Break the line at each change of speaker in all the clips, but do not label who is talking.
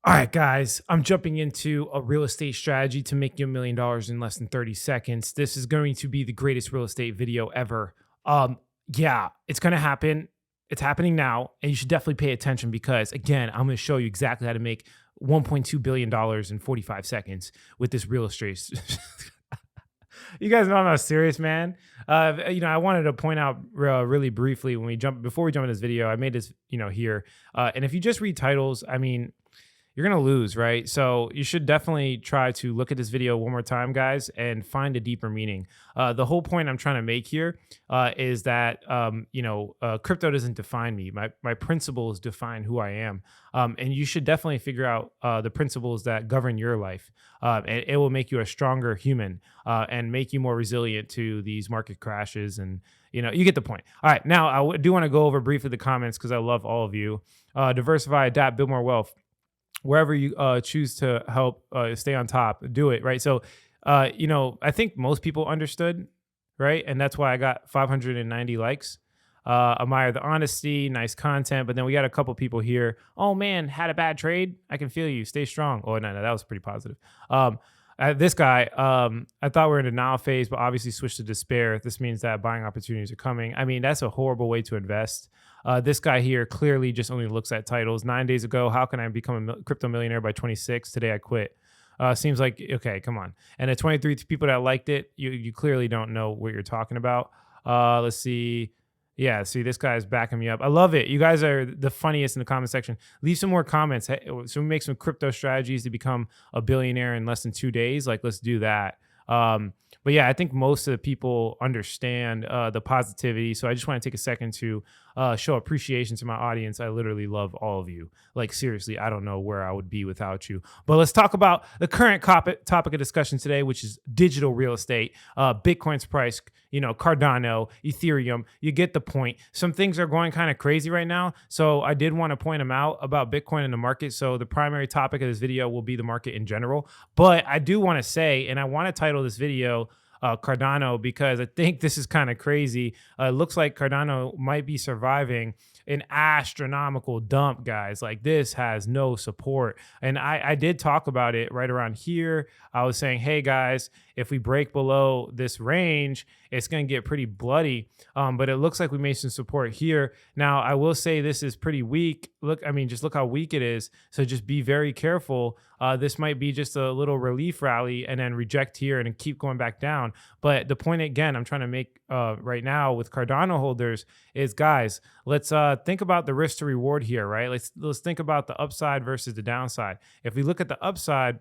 All right, guys, I'm jumping into a real estate strategy to make you $1 million in less than 30 seconds. This is going to be the greatest real estate video ever. Um, yeah, it's going to happen. It's happening now, and you should definitely pay attention because, again, I'm going to show you exactly how to make $1.2 billion in 45 seconds with this real estate. You guys know I'm not serious, man. I wanted to point out really briefly before we jump in this video, I made this, here. And if you just read titles, I mean, you're going to lose, right? So you should definitely try to look at this video one more time, guys, and find a deeper meaning. The whole point I'm trying to make here is that, crypto doesn't define me. My principles define who I am. And you should definitely figure out the principles that govern your life. And it will make you a stronger human and make you more resilient to these market crashes. And, you get the point. All right. Now, I do want to go over briefly the comments because I love all of you. Diversify, adapt, build more wealth. Wherever you choose to help stay on top, do it, right? So, I think most people understood, right? And that's why I got 590 likes. Admire the honesty, nice content. But then we got a couple people here. Oh, man, had a bad trade? I can feel you. Stay strong. Oh, no, that was pretty positive. This guy, I thought we were in a denial phase, but obviously switched to despair. This means that buying opportunities are coming. I mean, that's a horrible way to invest. This guy here clearly just only looks at titles. 9 days ago, how can I become a crypto millionaire by 26? Today I quit. Seems like, okay, come on. And the 23 people that liked it, you clearly don't know what you're talking about. Let's see. Yeah, see, this guy's backing me up. I love it. You guys are the funniest in the comment section. Leave some more comments. Hey, so we make some crypto strategies to become a billionaire in less than 2 days. Like, let's do that. But yeah, I think most of the people understand the positivity. So I just want to take a second to show appreciation to my audience. I literally love all of you. Like, seriously, I don't know where I would be without you. But let's talk about the current topic of discussion today, which is digital real estate, Bitcoin's price, Cardano, Ethereum. You get the point. Some things are going kind of crazy right now. So I did want to point them out about Bitcoin in the market. So the primary topic of this video will be the market in general. But I do want to say, and I want to title this video Cardano, because I think this is kind of crazy. It looks like Cardano might be surviving an astronomical dump, guys. Like, this has no support. And I did talk about it right around here. I was saying, hey, guys, if we break below this range, it's going to get pretty bloody. But it looks like we made some support here. Now, I will say this is pretty weak. Just look how weak it is. So just be very careful. This might be just a little relief rally and then reject here and keep going back down. But the point, again, I'm trying to make right now with Cardano holders is, guys, let's think about the risk to reward here, right? Let's think about the upside versus the downside. If we look at the upside,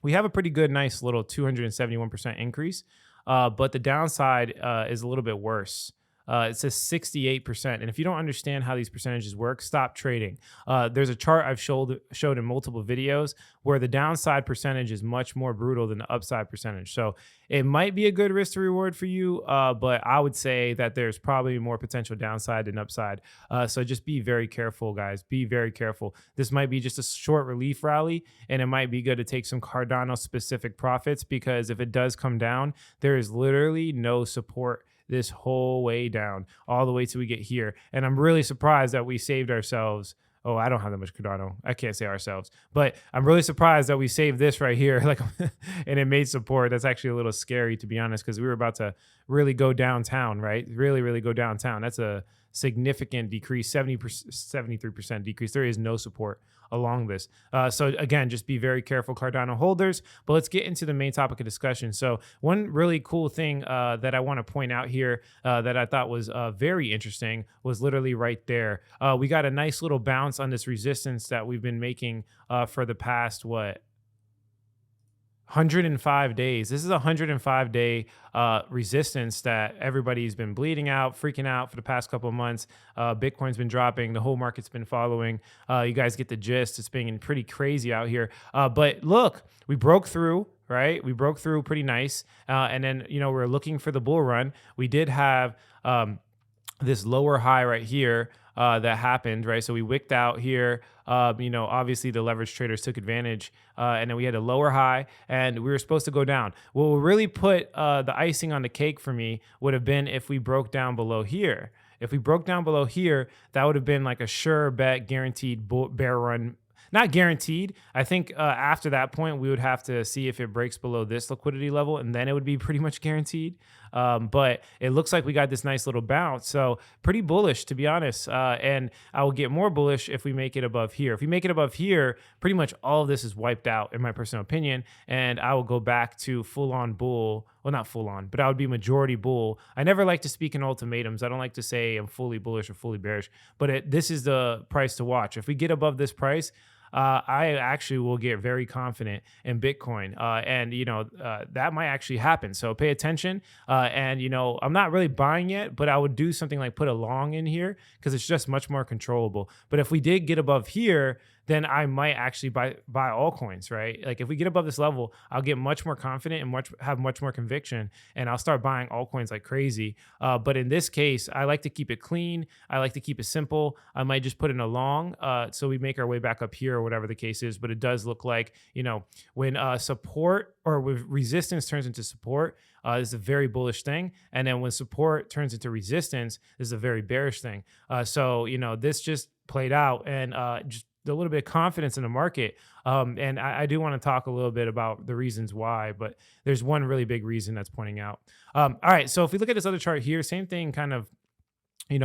we have a pretty good, nice little 271% increase, but the downside is a little bit worse. It says 68%. And if you don't understand how these percentages work, stop trading. There's a chart I've showed in multiple videos where the downside percentage is much more brutal than the upside percentage. So it might be a good risk to reward for you, but I would say that there's probably more potential downside than upside. So just be very careful, guys. Be very careful. This might be just a short relief rally, and it might be good to take some Cardano specific profits, because if it does come down, there is literally no support this whole way down, all the way till we get here. And I'm really surprised that we saved ourselves. Oh, I don't have that much Cardano. I can't say ourselves, but I'm really surprised that we saved this right here. And it made support. That's actually a little scary, to be honest, because we were about to really go downtown, right? Really, really go downtown. That's a significant decrease, 73% decrease. There is no support along this. So again, just be very careful, Cardano holders. But let's get into the main topic of discussion. So one really cool thing that I want to point out here that I thought was very interesting was literally right there. We got a nice little bounce on this resistance that we've been making for the past, 105 days. This is a 105-day resistance that everybody's been bleeding out, freaking out for the past couple of months. Bitcoin's been dropping. The whole market's been following. You guys get the gist. It's been pretty crazy out here. But look, we broke through, right? We broke through pretty nice. And then, we're looking for the bull run. We did have this lower high right here that happened, right? So we wicked out here. Obviously the leverage traders took advantage, and then we had a lower high, and we were supposed to go down. What will really put the icing on the cake for me would have been if we broke down below here. If we broke down below here, that would have been like a sure bet, guaranteed bear run. not guaranteed. I think after that point, we would have to see if it breaks below this liquidity level, and then it would be pretty much guaranteed. But it looks like we got this nice little bounce. So pretty bullish, to be honest. And I will get more bullish if we make it above here. If we make it above here, pretty much all of this is wiped out, in my personal opinion. And I will go back to full on bull. Well, not full on, but I would be majority bull. I never like to speak in ultimatums. I don't like to say I'm fully bullish or fully bearish, but this is the price to watch. If we get above this price, I actually will get very confident in Bitcoin. And, that might actually happen. So pay attention. And, I'm not really buying yet, but I would do something like put a long in here because it's just much more controllable. But if we did get above here, then I might actually buy altcoins, right? Like if we get above this level, I'll get much more confident and have much more conviction, and I'll start buying altcoins like crazy. But in this case, I like to keep it clean. I like to keep it simple. I might just put in a long, so we make our way back up here or whatever the case is. But it does look like, when support or with resistance turns into support, this is a very bullish thing. And then when support turns into resistance, this is a very bearish thing. So, this just played out, and just a little bit of confidence in the market. And I do want to talk a little bit about the reasons why, but there's one really big reason that's pointing out. All right. So if we look at this other chart here, same thing kind of,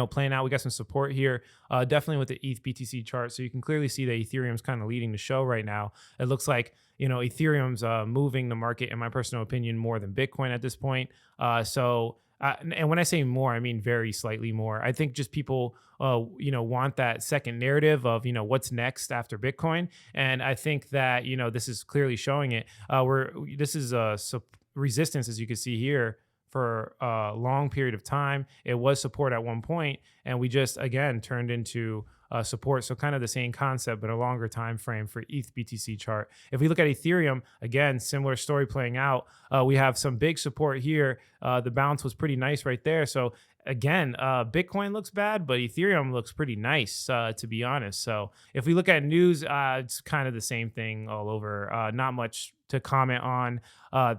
playing out. We got some support here, definitely with the ETH BTC chart. So you can clearly see that Ethereum's kind of leading the show right now. It looks like, Ethereum's moving the market, in my personal opinion, more than Bitcoin at this point. And when I say more, I mean very slightly more. I think just people, want that second narrative of, what's next after Bitcoin. And I think that, this is clearly showing it. This is resistance, as you can see here, for a long period of time. It was support at one point, and we just, again, turned into support. So kind of the same concept, but a longer time frame for ETH BTC chart. If we look at Ethereum, again, similar story playing out. We have some big support here. The bounce was pretty nice right there. So again, Bitcoin looks bad, but Ethereum looks pretty nice, to be honest. So if we look at news, it's kind of the same thing all over. Not much to comment on,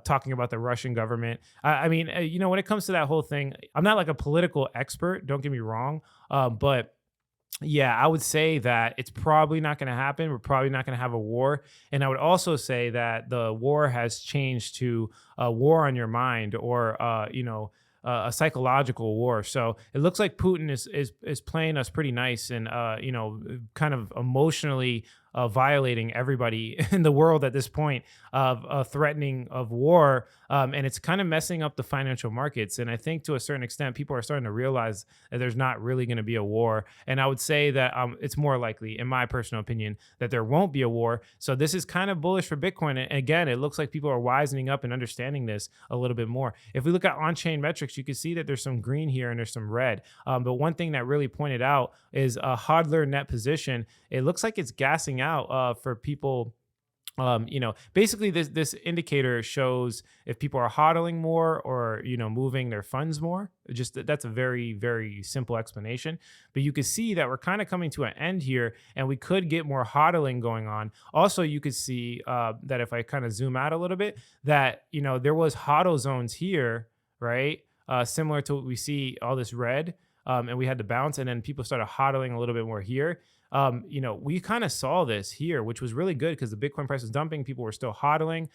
talking about the Russian government. I mean, when it comes to that whole thing, I'm not like a political expert, don't get me wrong, but yeah, I would say that it's probably not going to happen. We're probably not going to have a war. And I would also say that the war has changed to a war on your mind, or, a psychological war. So it looks like Putin is playing us pretty nice, and, kind of emotionally violating everybody in the world at this point, of threatening of war. And it's kind of messing up the financial markets. And I think to a certain extent, people are starting to realize that there's not really going to be a war. And I would say that it's more likely, in my personal opinion, that there won't be a war. So this is kind of bullish for Bitcoin. And again, it looks like people are wisening up and understanding this a little bit more. If we look at on-chain metrics, you can see that there's some green here and there's some red. But one thing that really pointed out is a hodler net position. It looks like it's gassing out for people. Basically this indicator shows if people are hodling more or, moving their funds more. That's a very, very simple explanation. But you can see that we're kind of coming to an end here, and we could get more hodling going on. Also, you could see that if I kind of zoom out a little bit, that, there was hodl zones here, right? Similar to what we see, all this red, and we had to bounce, and then people started hodling a little bit more here. We kind of saw this here, which was really good because the Bitcoin price was dumping. People were still hodling.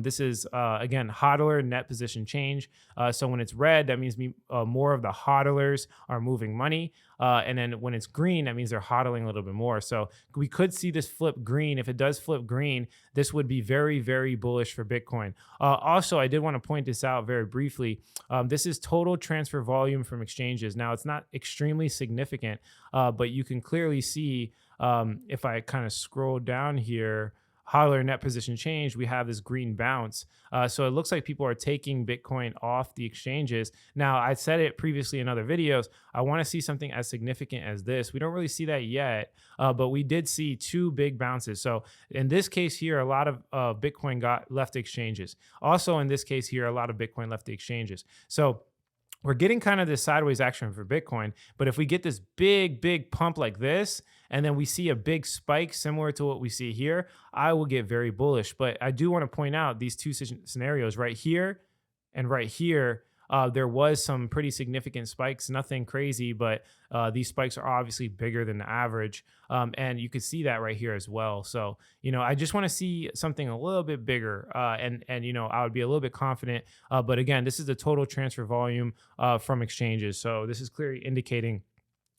This is, again, hodler net position change. So when it's red, that means more of the hodlers are moving money. And then when it's green, that means they're hodling a little bit more. So we could see this flip green. If it does flip green, this would be very, very bullish for Bitcoin. Also, I did want to point this out very briefly. This is total transfer volume from exchanges. Now, it's not extremely significant, but you can clearly see, if I kind of scroll down here, hodler net position change, we have this green bounce. So it looks like people are taking Bitcoin off the exchanges. Now, I said it previously in other videos, I want to see something as significant as this. We don't really see that yet, but we did see two big bounces. So in this case here, a lot of Bitcoin got left exchanges. Also in this case here, a lot of Bitcoin left the exchanges. So we're getting kind of this sideways action for Bitcoin, but if we get this big, big pump like this, and then we see a big spike similar to what we see here, I will get very bullish. But I do want to point out these two scenarios right here and right here. there was some pretty significant spikes, nothing crazy, but these spikes are obviously bigger than the average. And you can see that right here as well. So, I just want to see something a little bit bigger. And I would be a little bit confident. But again, this is the total transfer volume from exchanges. So this is clearly indicating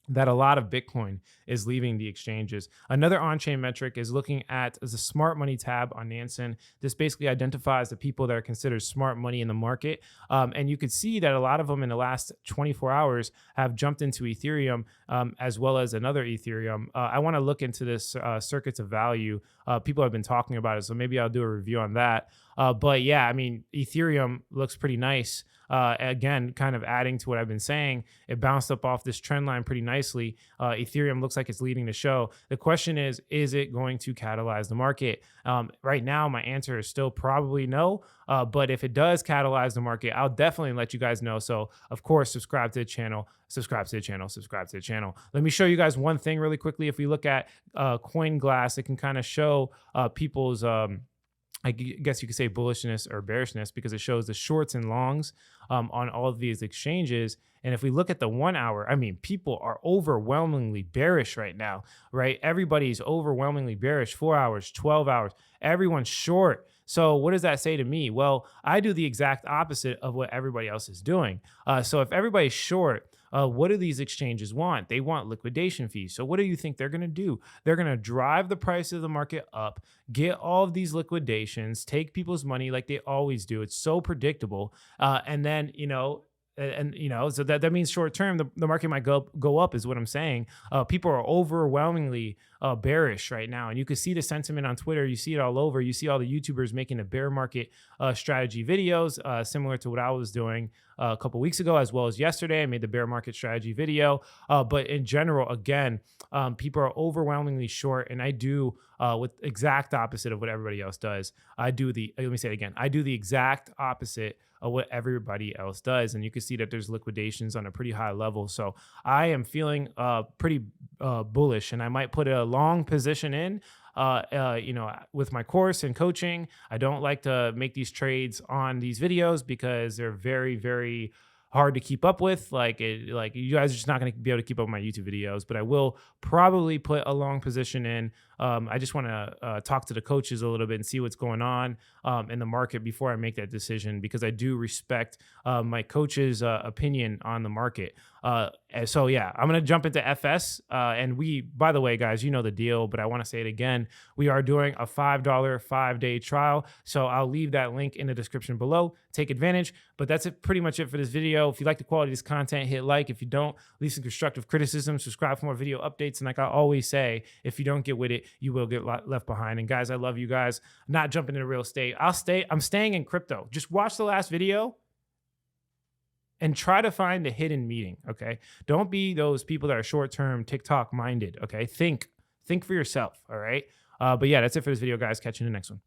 that a lot of Bitcoin is leaving the exchanges. Another on-chain metric is looking at the smart money tab on Nansen. This basically identifies the people that are considered smart money in the market. And you could see that a lot of them in the last 24 hours have jumped into Ethereum, as well as another Ethereum. I want to look into this circuits of value. People have been talking about it, so maybe I'll do a review on that. But yeah, I mean, Ethereum looks pretty nice. Again, kind of adding to what I've been saying, it bounced up off this trend line pretty nicely. Ethereum looks like it's leading the show. The question is it going to catalyze the market? Right now, my answer is still probably no. But if it does catalyze the market, I'll definitely let you guys know. So, of course, subscribe to the channel, subscribe to the channel, subscribe to the channel. Let me show you guys one thing really quickly. If we look at CoinGlass, it can kind of show people's I guess you could say bullishness or bearishness, because it shows the shorts and longs on all of these exchanges. And if we look at the 1 hour, I mean, people are overwhelmingly bearish right now, right? Everybody's overwhelmingly bearish. 4 hours, 12 hours, everyone's short. So what does that say to me? Well, I do the exact opposite of what everybody else is doing. So if everybody's short, what do these exchanges want? They want liquidation fees. So what do you think they're going to do? They're going to drive the price of the market up, get all of these liquidations, take people's money like they always do. It's so predictable. And then, so that means short term, the market might go up, is what I'm saying. People are overwhelmingly bearish right now. And you can see the sentiment on Twitter. You see it all over. You see all the YouTubers making the bear market strategy videos, similar to what I was doing a couple weeks ago, as well as yesterday. I made the bear market strategy video. But in general, again, people are overwhelmingly short. And I do with exact opposite of what everybody else does. Let me say it again. I do the exact opposite of what everybody else does. And you can see that there's liquidations on a pretty high level. So I am feeling pretty bullish, and I might put a long position in. With my course and coaching, I don't like to make these trades on these videos because they're very, very hard to keep up with. Like you guys are just not going to be able to keep up with my YouTube videos, but I will probably put a long position in. I just want to talk to the coaches a little bit and see what's going on in the market before I make that decision, because I do respect my coach's opinion on the market. So yeah, I'm going to jump into FS. And by the way, guys, you know the deal, but I want to say it again. We are doing a $5 5-day trial. So I'll leave that link in the description below. Take advantage. But that's pretty much it for this video. If you like the quality of this content, hit like. If you don't, leave some constructive criticism, subscribe for more video updates. And like I always say, if you don't get with it, you will get left behind. And guys, I love you guys. I'm not jumping into real estate. I'm staying in crypto. Just watch the last video and try to find the hidden meeting, okay? Don't be those people that are short-term TikTok minded, okay? Think for yourself, all right? But yeah, that's it for this video, guys. Catch you in the next one.